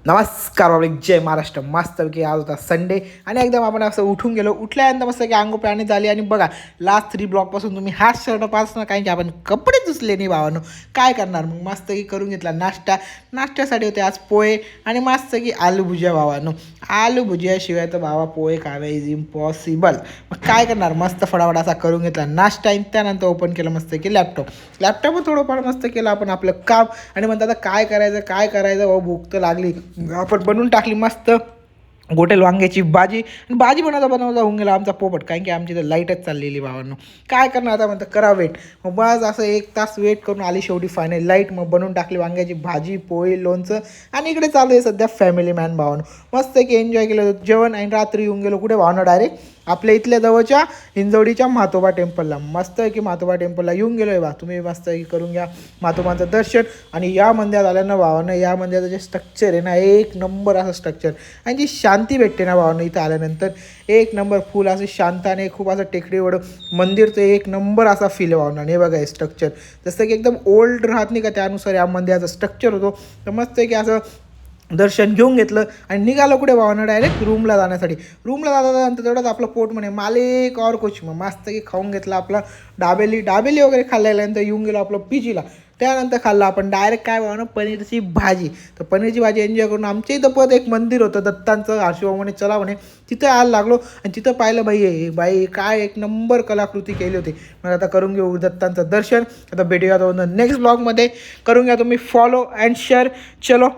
नमस्कार बाबा, जय महाराष्ट्र. मस्त की आज होता संडे आणि एकदम आपण असं उठून गेलो. उठल्यानंतर मस्त की अंगो प्राणी झाली आणि बघा लास्ट 3 ब्लॉकपासून तुम्ही हाच शर्ट पास ना, काही की आपण कपडे धुसले नाही भावानो. काय करणार मग, मस्त की करून घेतला नाश्ता. नाश्त्यासाठी होते आज पोहे आणि मस्त की आलू भुजिया भावानो. आलू भुजियाशिवाय तर भावा पोहे खावे इज इम्पॉसिबल. मग काय करणार, मस्त फटाफट असा करून घेतला नाश्ता आणि त्यानंतर ओपन केलं मस्त की लॅपटॉप थोडंफार मस्त केलं आपण आपलं काम आणि म्हणतात आता काय करायचं भूक तर लागली. आपण बनवून टाकली मस्त गोटेल वांग्याची भाजी आणि भाजी बनवता होऊन गेला आमचा पोपट, कारण की आमची तर लाईटच चाललेली भावांनो. काय करणार आता म्हणतं करा वेट. मग बस असं 1 तास वेट करून आली शेवटी फायनल लाईट. मग बनवून टाकली वांग्याची भाजी, पोळी, लोणचं आणि इकडे चालू आहे सध्या फॅमिली मॅन भावांनो. मस्त की एन्जॉय केलं जेवण आणि रात्री येऊन गेलो कुठे भावांनो, डायरेक्ट आपल्या इथल्या जवळच्या हिंजवडीच्या म्हातोबा टेम्पलला. मस्त की म्हातोबा टेम्पलला येऊन गेलो आहे बा. तुम्ही मस्त की करून घ्या म्हातोबाचं दर्शन. आणि या मंदिरात आल्यानं भावानं, या मंदिराचं जे स्ट्रक्चर आहे ना, 1 नंबर असं स्ट्रक्चर आणि जी शांती भेटते ना भावानं इथं आल्यानंतर, 1 नंबर. फुल असं शांत आणि खूप असं टेकडीवर मंदिर, तर 1 नंबर असा फील आहे भावना. आणि बघा हे स्ट्रक्चर जसं की एकदम ओल्ड राहत नाही का, त्यानुसार या मंदिराचं स्ट्रक्चर होतो. तर मस्त की असं दर्शन घेऊन घेतलं आणि निघालो कुठे भावानं, डायरेक्ट रूमला जाण्यासाठी. रूमला जाता तेवढंच आपलं पोट म्हणे मालिक और कुछ. मग मस्त की खाऊन घेतलं आपला डाबेली वगैरे खाल्ल्यानंतर येऊन गेलो आपलं पीजीला. त्यानंतर खाल्लं आपण डायरेक्ट काय भावना, पनीरची भाजी. तर पनीरची भाजी एन्जॉय करून आमच्या इथं परत एक मंदिर होतं दत्तांचं. हर्षभाऊ म्हणे चला म्हणे, तिथं यायला लागलो आणि तिथं पाहिलं बाई काय 1 नंबर कलाकृती केली होती. मग आता करून घेऊ दत्तांचं दर्शन. आता भेटूया नेक्स्ट ब्लॉगमध्ये. करून घ्या तुम्ही फॉलो अँड शेअर. चलो